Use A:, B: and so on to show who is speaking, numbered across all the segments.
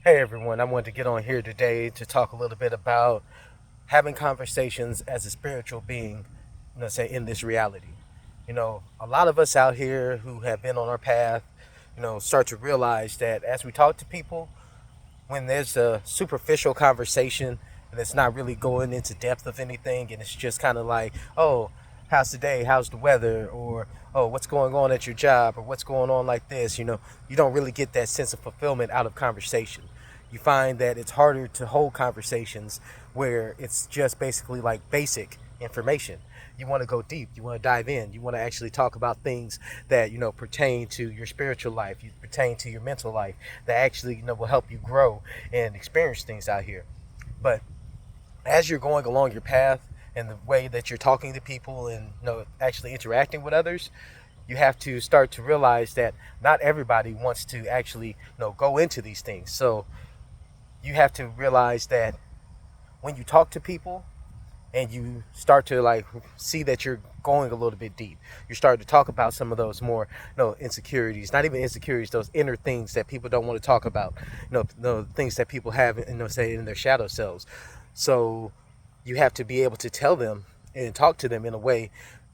A: Hey everyone, I wanted to get on here today to talk a little bit about having conversations as a spiritual being, say in this reality. A lot of us out here who have been on our path, start to realize that as we talk to people, when there's a superficial conversation and it's not really going into depth of anything and it's just kind of like, oh, how's the day? How's the weather? Or, oh, what's going on at your job? Or what's going on like this? You don't really get that sense of fulfillment out of conversation. You find that it's harder to hold conversations where it's just basically like basic information. You want to go deep, you want to dive in, you want to actually talk about things that pertain to your spiritual life, you pertain to your mental life, that actually will help you grow and experience things out here. But as you're going along your path and the way that you're talking to people and actually interacting with others, you have to start to realize that not everybody wants to actually go into these things. So you have to realize that when you talk to people and you start to like see that you're going a little bit deep, you start to talk about some of those more insecurities, not even insecurities, those inner things that people don't want to talk about, the things that people have say in their shadow selves. So you have to be able to tell them and talk to them in a way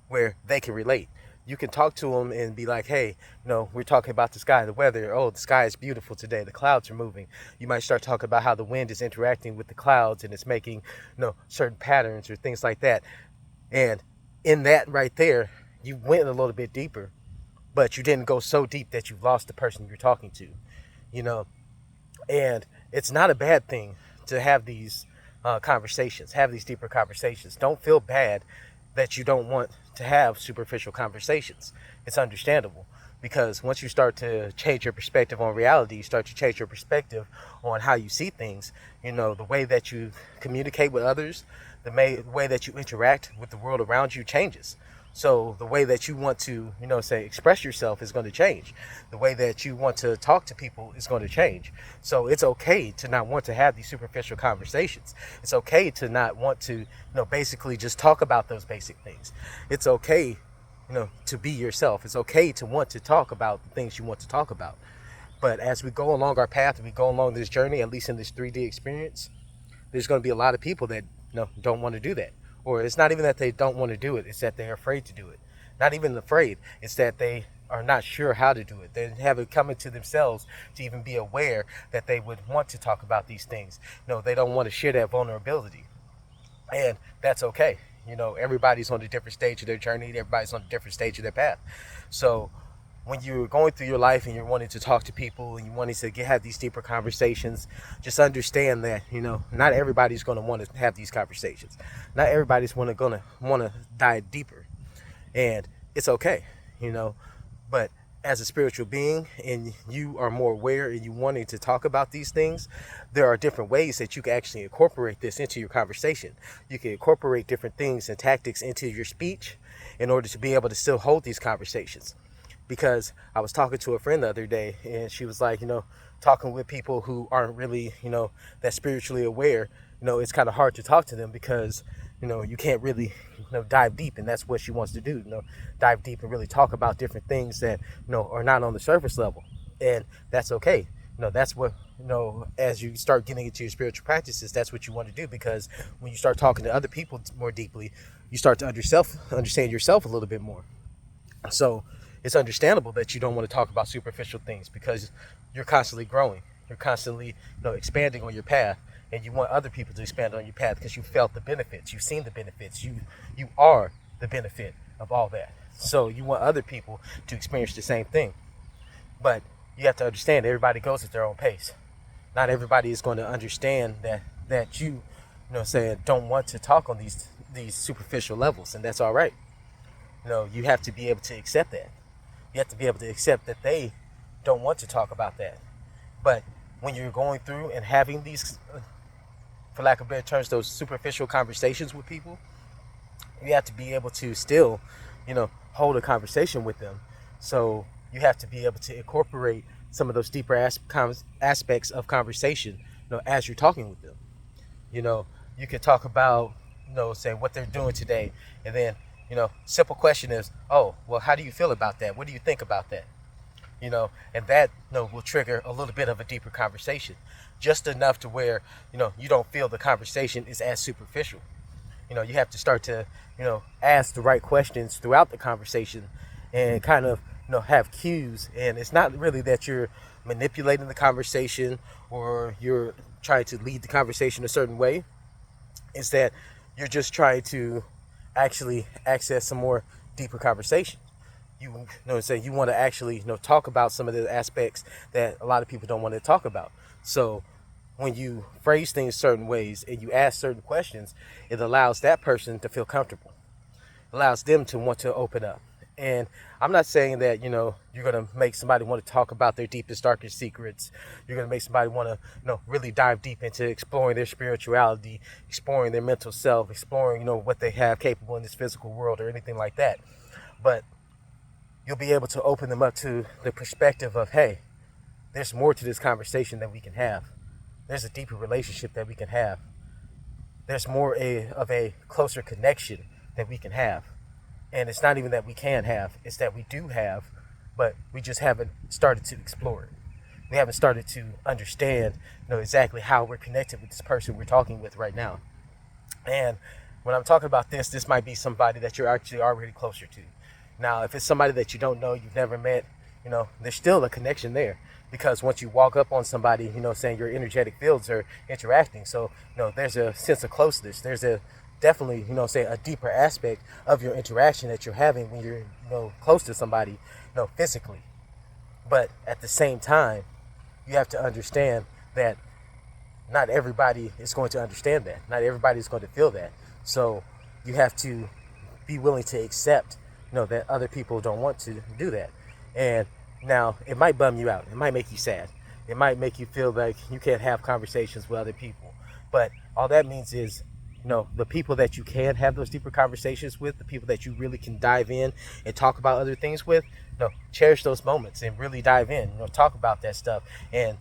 A: where they can relate. You can talk to them and be like, hey, we're talking about the sky, the weather. Oh, the sky is beautiful today. The clouds are moving. You might start talking about how the wind is interacting with the clouds and it's making, certain patterns or things like that. And in that right there, you went a little bit deeper, but you didn't go so deep that you lost the person you're talking to, you know. And it's not a bad thing to have these conversations, have these deeper conversations. Don't feel bad that you don't want to have superficial conversations. It's understandable because once you start to change your perspective on reality, you start to change your perspective on how you see things. The way that you communicate with others, the way that you interact with the world around you changes. So the way that you want to, say express yourself is going to change. The way that you want to talk to people is going to change. So it's okay to not want to have these superficial conversations. It's okay to not want to, basically just talk about those basic things. It's okay, to be yourself. It's okay to want to talk about the things you want to talk about. But as we go along our path and we go along this journey, at least in this 3D experience, there's going to be a lot of people that don't want to do that. Or it's not even that they don't want to do it, it's that they're afraid to do it. Not even afraid, it's that they are not sure how to do it. They haven't come into themselves to even be aware that they would want to talk about these things. They don't want to share that vulnerability. And that's okay. Everybody's on a different stage of their journey, everybody's on a different stage of their path. So when you're going through your life and you're wanting to talk to people and you wanting to have these deeper conversations, just understand that not everybody's going to want to have these conversations. Not everybody's going to want to dive deeper, and it's okay, But as a spiritual being, and you are more aware and you wanting to talk about these things, there are different ways that you can actually incorporate this into your conversation. You can incorporate different things and tactics into your speech in order to be able to still hold these conversations. Because I was talking to a friend the other day and she was like, talking with people who aren't really, that spiritually aware, it's kind of hard to talk to them because, you can't really, dive deep. And that's what she wants to do, dive deep and really talk about different things that, are not on the surface level. And that's okay. That's what, as you start getting into your spiritual practices, that's what you want to do. Because when you start talking to other people more deeply, you start to understand yourself a little bit more. So it's understandable that you don't want to talk about superficial things because you're constantly growing. You're constantly, expanding on your path, and you want other people to expand on your path because you felt the benefits. You've seen the benefits. You are the benefit of all that. So you want other people to experience the same thing. But you have to understand everybody goes at their own pace. Not everybody is going to understand that saying don't want to talk on these superficial levels, and that's all right. You have to be able to accept that. You have to be able to accept that they don't want to talk about that. But when you're going through and having these, for lack of better terms, those superficial conversations with people, you have to be able to still, hold a conversation with them. So you have to be able to incorporate some of those deeper aspects of conversation, as you're talking with them. You could talk about, say what they're doing today, and then, simple question is, oh, well, how do you feel about that? What do you think about that? and that will trigger a little bit of a deeper conversation, just enough to where you don't feel the conversation is as superficial. You have to start to ask the right questions throughout the conversation, and kind of have cues. And it's not really that you're manipulating the conversation or you're trying to lead the conversation a certain way. It's that you're just trying to actually access some more deeper conversation. You want to actually talk about some of the aspects that a lot of people don't want to talk about. So when you phrase things certain ways and you ask certain questions, it allows that person to feel comfortable. It allows them to want to open up. And I'm not saying that you're going to make somebody want to talk about their deepest, darkest secrets. You're going to make somebody want to really dive deep into exploring their spirituality, exploring their mental self, exploring what they have capable in this physical world or anything like that. But you'll be able to open them up to the perspective of, hey, there's more to this conversation that we can have. There's a deeper relationship that we can have. There's more of a closer connection that we can have. And it's not even that we can have, it's that we do have, but we just haven't started to explore it. We haven't started to understand exactly how we're connected with this person we're talking with right now. And when I'm talking about this might be somebody that you're actually already closer to. Now, if it's somebody that you don't know, you've never met, there's still a connection there. Because once you walk up on somebody, saying your energetic fields are interacting. So, there's a sense of closeness. There's a definitely, say a deeper aspect of your interaction that you're having when you're, close to somebody, physically. But at the same time, you have to understand that not everybody is going to understand that. Not everybody is going to feel that. So you have to be willing to accept, that other people don't want to do that. And now, it might bum you out. It might make you sad. It might make you feel like you can't have conversations with other people. But all that means is, the people that you can have those deeper conversations with, the people that you really can dive in and talk about other things with, cherish those moments and really dive in, talk about that stuff and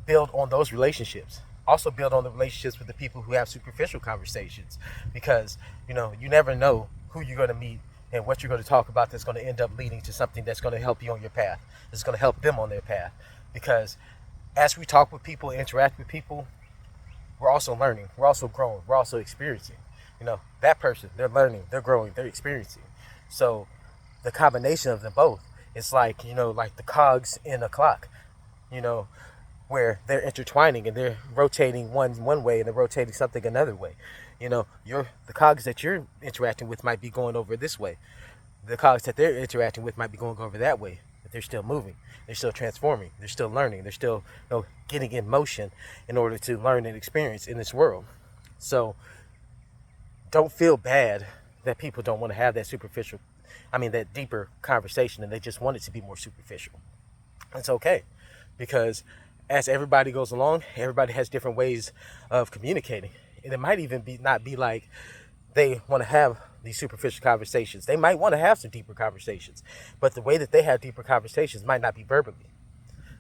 A: build on those relationships. Also build on the relationships with the people who have superficial conversations, because, you never know who you're going to meet and what you're going to talk about that's going to end up leading to something that's going to help you on your path. It's going to help them on their path. Because as we talk with people, interact with people, we're also learning. We're also growing. We're also experiencing. That person, they're learning, they're growing, they're experiencing. So the combination of them both, it's like, like the cogs in a clock, where they're intertwining and they're rotating one way and they're rotating something another way. The cogs that you're interacting with might be going over this way. The cogs that they're interacting with might be going over that way. But they're still moving. They're still transforming. They're still learning. They're still getting in motion in order to learn and experience in this world. So don't feel bad that people don't want to have that deeper conversation, and they just want it to be more superficial. It's okay, because as everybody goes along, everybody has different ways of communicating. And it might even not be like they want to have these superficial conversations. They might want to have some deeper conversations, but the way that they have deeper conversations might not be verbally.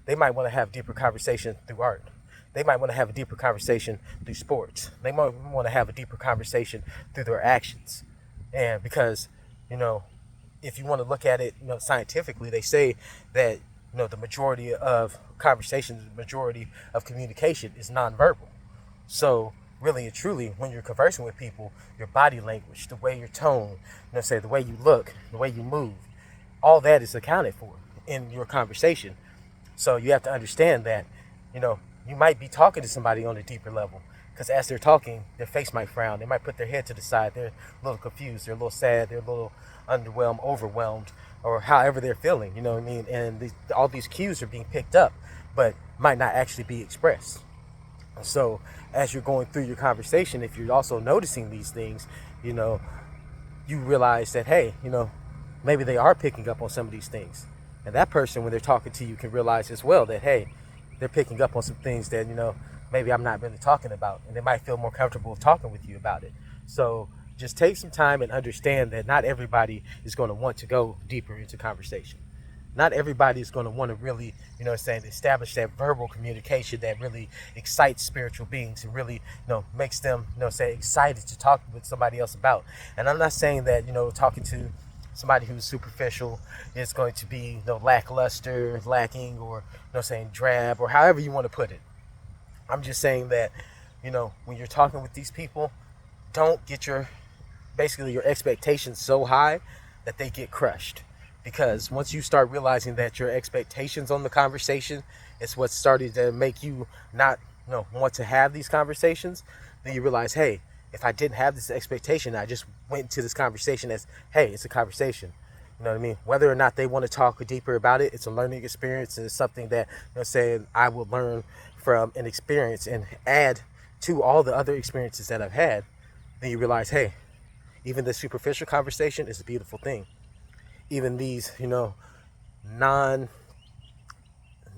A: They might want to have deeper conversation through art. They might want to have a deeper conversation through sports. They might want to have a deeper conversation through their actions. And because, if you want to look at it, scientifically, they say that, the majority of conversations, the majority of communication is nonverbal. So really and truly, when you're conversing with people, your body language, the way your tone, the way you look, the way you move, all that is accounted for in your conversation. So you have to understand that, you might be talking to somebody on a deeper level, because as they're talking, their face might frown. They might put their head to the side. They're a little confused. They're a little sad. They're a little underwhelmed, overwhelmed, or however they're feeling, And all these cues are being picked up, but might not actually be expressed. So as you're going through your conversation, if you're also noticing these things, you realize that, hey, maybe they are picking up on some of these things. And that person, when they're talking to you, can realize as well that, hey, they're picking up on some things that, maybe I'm not really talking about. And they might feel more comfortable talking with you about it. So just take some time and understand that not everybody is going to want to go deeper into conversation. Not everybody is going to want to really, establish that verbal communication that really excites spiritual beings and really, makes them, excited to talk with somebody else about. And I'm not saying that, talking to Somebody who's superficial is going to be, lackluster, lacking, or, saying drab, or however you want to put it. I'm just saying that, when you're talking with these people, don't get your expectations so high that they get crushed. Because once you start realizing that your expectations on the conversation is what's starting to make you not, want to have these conversations, then you realize, hey, if I didn't have this expectation, I just went into this conversation as, hey, it's a conversation. You know what I mean? Whether or not they want to talk deeper about it, it's a learning experience, and it's something that, saying I will learn from an experience and add to all the other experiences that I've had. Then you realize, hey, even the superficial conversation is a beautiful thing. Even these,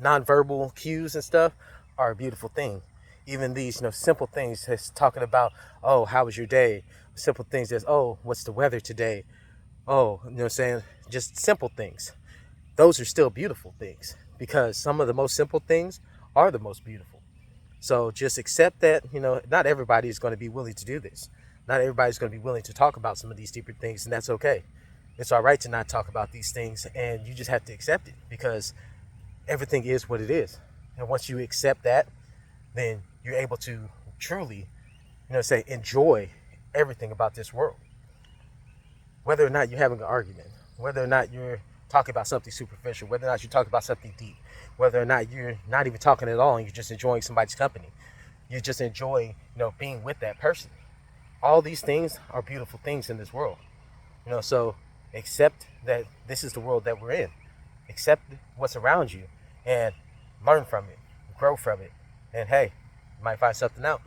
A: non-verbal cues and stuff are a beautiful thing. Even these, simple things, just talking about, oh, how was your day? Simple things as, oh, what's the weather today? Oh, saying, just simple things. Those are still beautiful things, because some of the most simple things are the most beautiful. So just accept that, not everybody is going to be willing to do this. Not everybody's going to be willing to talk about some of these deeper things, and that's okay. It's all right to not talk about these things, and you just have to accept it, because everything is what it is. And once you accept that, then you're able to truly, enjoy everything about this world. Whether or not you're having an argument, whether or not you're talking about something superficial, whether or not you're talking about something deep, whether or not you're not even talking at all and you're just enjoying somebody's company. You're just enjoying, being with that person. All these things are beautiful things in this world. So accept that this is the world that we're in. Accept what's around you and learn from it, grow from it. And hey, you might find something out.